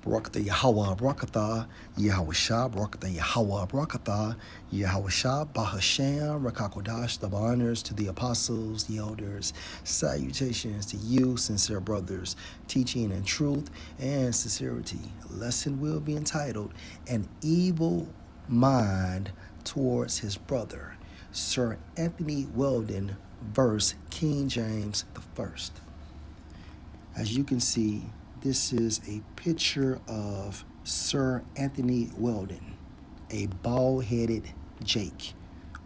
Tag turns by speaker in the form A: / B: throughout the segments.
A: Barakatah Yahweh, Barakatah Yahweh Shah, Barakatah Yahweh, Barakatah Yahweh Shah, Bahashem, Rakakodash, the honors to the apostles, the elders, salutations to you, sincere brothers, teaching in truth and sincerity. Lesson will be entitled An Evil Mind Towards His Brother, Sir Anthony Weldon, verse King James I. As you can see, this is a picture of Sir Anthony Weldon, a bald-headed Jake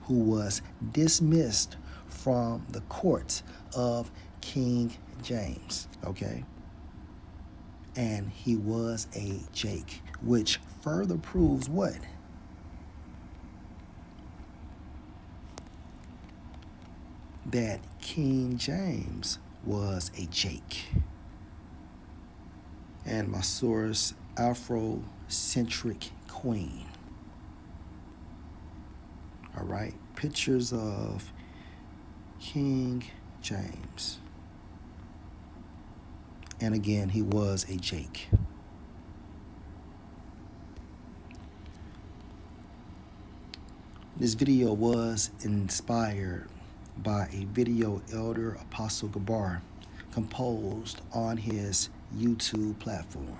A: who was dismissed from the court of King James, okay? And he was a Jake, which further proves what? That King James was a Jake. And my source, Afrocentric Queen. All right, pictures of King James. And again, he was a Jake. This video was inspired by a video Elder Apostle Gabar composed on his YouTube platform,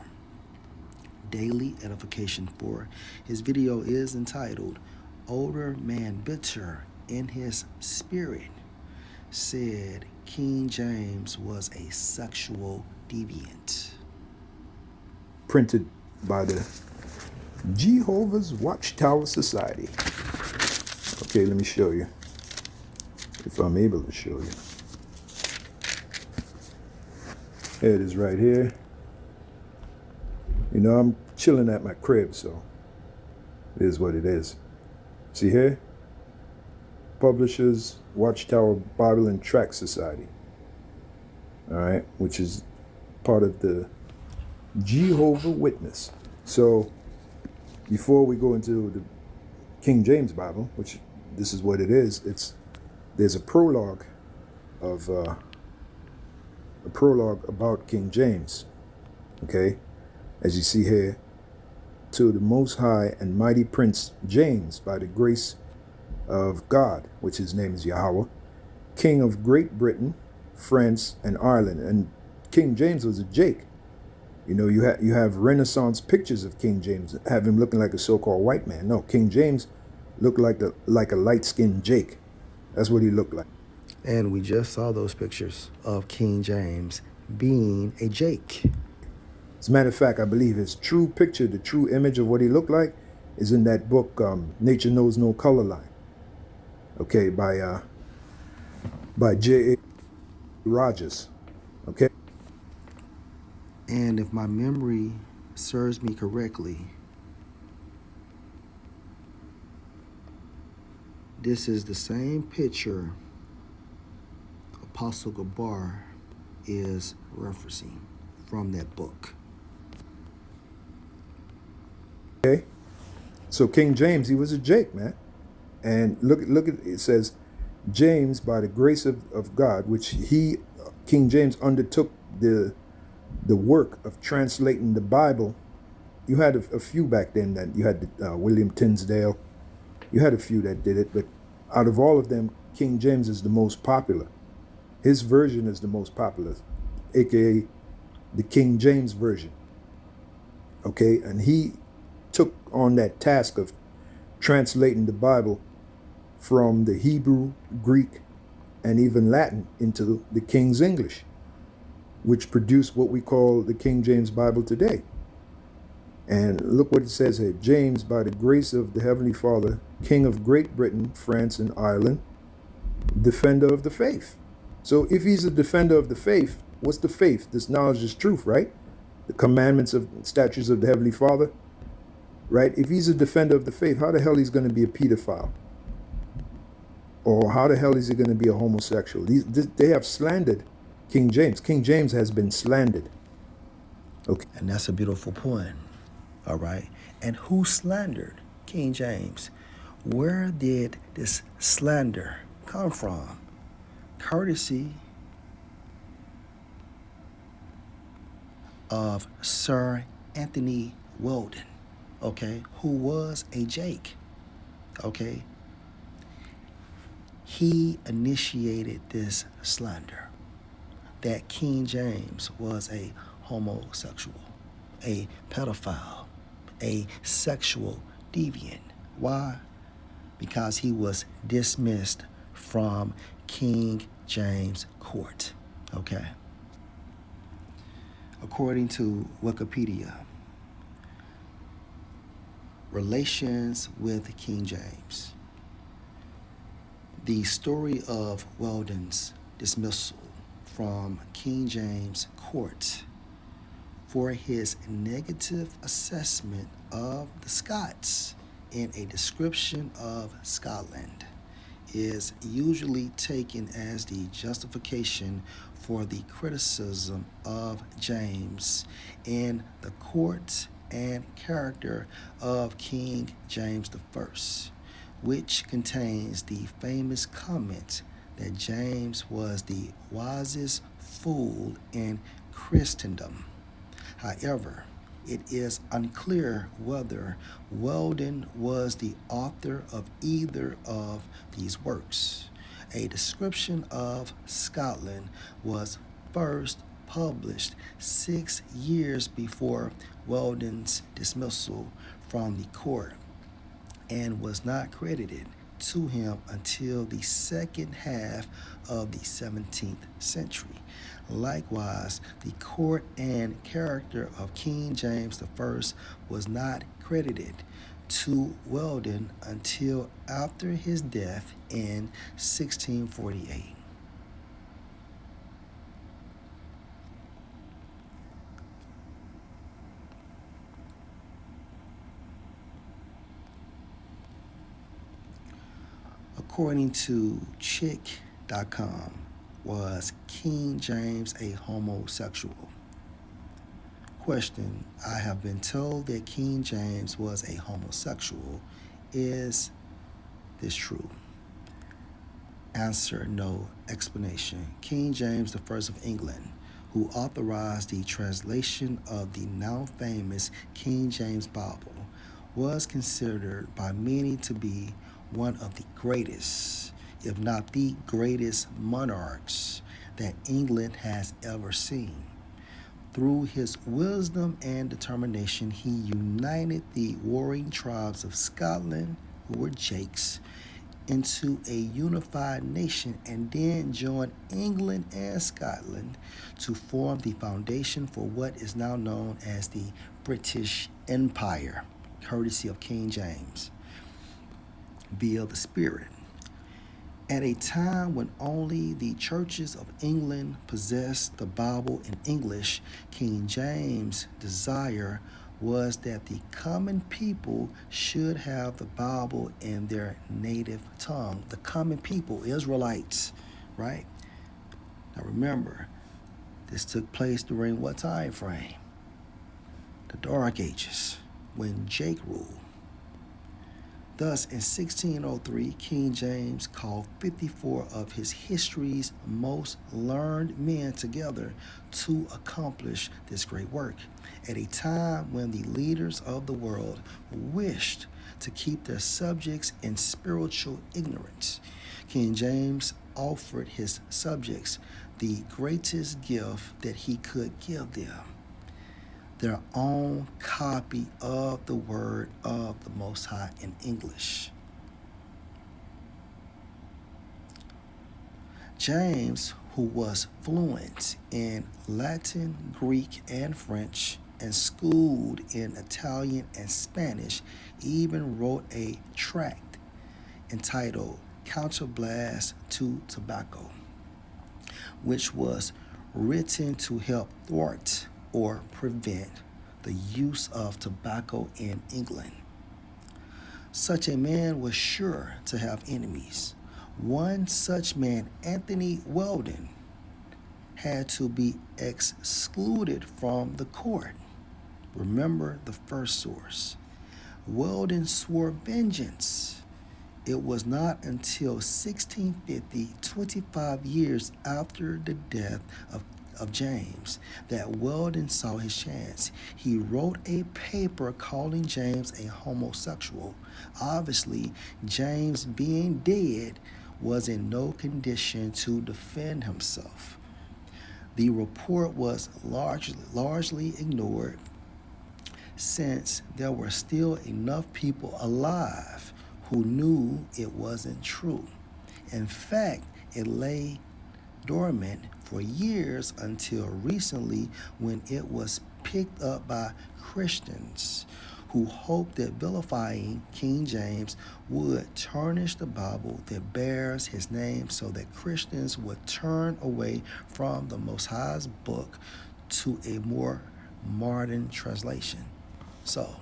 A: Daily Edification 4. His video is entitled, Older Man Bitter in His Spirit Said King James Was a Sexual Deviant.
B: Printed by the Jehovah's Watchtower Society. Okay, let me show you, if I'm able to show you. Here it is right here. You know, I'm chilling at my crib, so it is what it is. See here? Publishers Watchtower Bible and Tract Society. All right, which is part of the Jehovah Witness. So before we go into the King James Bible, which this is what it is, there's a prologue of about King James. Okay, as you see here, to the Most High and Mighty Prince James, by the grace of God, which his name is Yahweh, King of Great Britain, France, and Ireland. And King James was a Jake. You know, you have Renaissance pictures of King James, have him looking like a so-called white man. No, King James looked like a light-skinned Jake. That's what he looked like.
A: And we just saw those pictures of King James being a Jake.
B: As a matter of fact, I believe his true picture, the true image of what he looked like, is in that book, Nature Knows No Color Line. Okay, by J.A. Rogers. Okay.
A: And if my memory serves me correctly, this is the same picture Apostle Gabar is referencing from that book.
B: Okay, so King James, he was a Jake, man. And look at it says, James, by the grace of God, which King James undertook the work of translating the Bible. You had a few back then that you had William Tinsdale. You had a few that did it, but out of all of them, King James is the most popular. His version is the most popular, aka the King James Version. Okay, and he took on that task of translating the Bible from the Hebrew, Greek, and even Latin into the King's English, which produced what we call the King James Bible today. And look what it says here. James, by the grace of the Heavenly Father, King of Great Britain, France, and Ireland, defender of the faith. So if he's a defender of the faith, what's the faith? This knowledge is truth, right? The commandments of statutes of the Heavenly Father, right? If he's a defender of the faith, how the hell he's going to be a pedophile? Or how the hell is he going to be a homosexual? They have slandered King James. King James has been slandered. Okay.
A: And that's a beautiful point. All right. And who slandered King James? Where did this slander come from? Courtesy of Sir Anthony Weldon, okay, who was a Jake, okay, he initiated this slander that King James was a homosexual, a pedophile, a sexual deviant. Why? Because he was dismissed from King James Court. Okay. According to Wikipedia, relations with King James. The story of Weldon's dismissal from King James Court for his negative assessment of the Scots in a description of Scotland is usually taken as the justification for the criticism of James in the court and character of King James I, which contains the famous comment that James was the wisest fool in Christendom. However, it is unclear whether Weldon was the author of either of these works. A description of Scotland was first published 6 years before Weldon's dismissal from the court and was not credited to him until the second half of the 17th century. Likewise, the court and character of King James I was not credited to Weldon until after his death in 1648. According to Chick.com, was King James a homosexual? Question: I have been told that King James was a homosexual. Is this true? Answer: no. Explanation: King James I of England, who authorized the translation of the now famous King James Bible, was considered by many to be one of the greatest, if not the greatest, monarchs that England has ever seen. Through his wisdom and determination, he united the warring tribes of Scotland, who were Jakes, into a unified nation, and then joined England and Scotland to form the foundation for what is now known as the British Empire, courtesy of King James, via the Spirit. At a time when only the churches of England possessed the Bible in English, King James' desire was that the common people should have the Bible in their native tongue. The common people, Israelites, right? Now remember, this took place during what time frame? The Dark Ages, when Jake ruled. Thus, in 1603, King James called 54 of his history's most learned men together to accomplish this great work, at a time when the leaders of the world wished to keep their subjects in spiritual ignorance. King James offered his subjects the greatest gift that he could give them: their own copy of the Word of the Most High in English. James, who was fluent in Latin, Greek, and French, and schooled in Italian and Spanish, even wrote a tract entitled Counterblast to Tobacco, which was written to help thwart or prevent the use of tobacco in England. Such a man was sure to have enemies. One such man, Anthony Weldon, had to be excluded from the court. Remember the first source. Weldon swore vengeance. It was not until 1650, 25 years after the death of James that Weldon saw his chance. He wrote a paper calling James a homosexual. Obviously, James, being dead, was in no condition to defend himself. The report was largely ignored since there were still enough people alive who knew it wasn't true. In fact, it lay dormant for years until recently when it was picked up by Christians who hoped that vilifying King James would tarnish the Bible that bears his name so that Christians would turn away from the Most High's book to a more modern translation. So,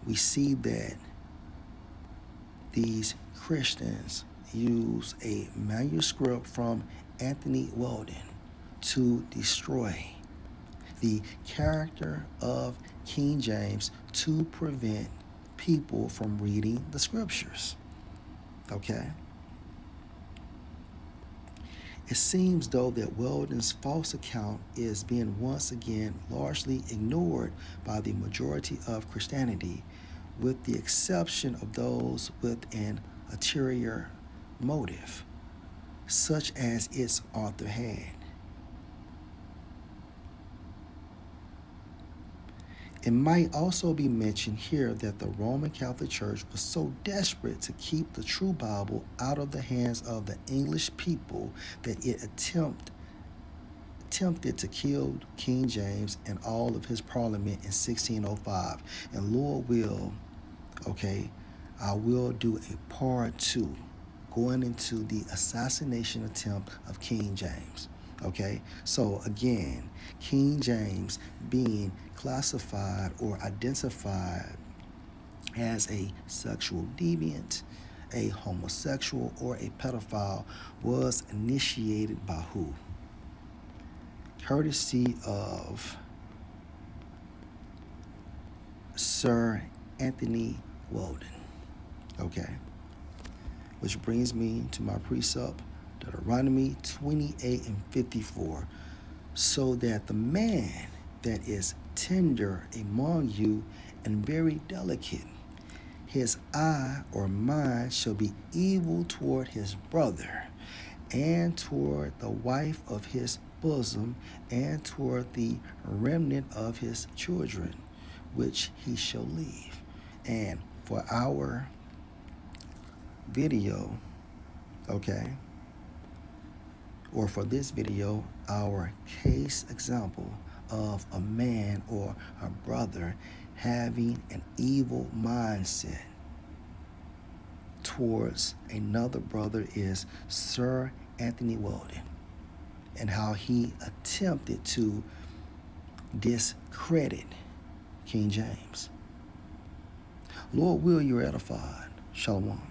A: we see that these Christians use a manuscript from Anthony Weldon to destroy the character of King James to prevent people from reading the scriptures. Okay? It seems, though, that Weldon's false account is being once again largely ignored by the majority of Christianity, with the exception of those with an ulterior motive, such as its author had. It might also be mentioned here that the Roman Catholic Church was so desperate to keep the true Bible out of the hands of the English people that it attempted to kill King James and all of his parliament in 1605. And Lord will, I will do a part 2 going into the assassination attempt of King James. Okay, so again, King James being classified or identified as a sexual deviant, a homosexual, or a pedophile was initiated by who? Courtesy of Sir Anthony Weldon. Okay, which brings me to my precept, Deuteronomy 28:54, so that the man that is tender among you and very delicate, his eye or mind shall be evil toward his brother, and toward the wife of his bosom, and toward the remnant of his children, which he shall leave. And for our video, or for this video, our case example of a man or a brother having an evil mindset towards another brother is Sir Anthony Weldon, and how he attempted to discredit King James. Lord will, you're edified. Shalom.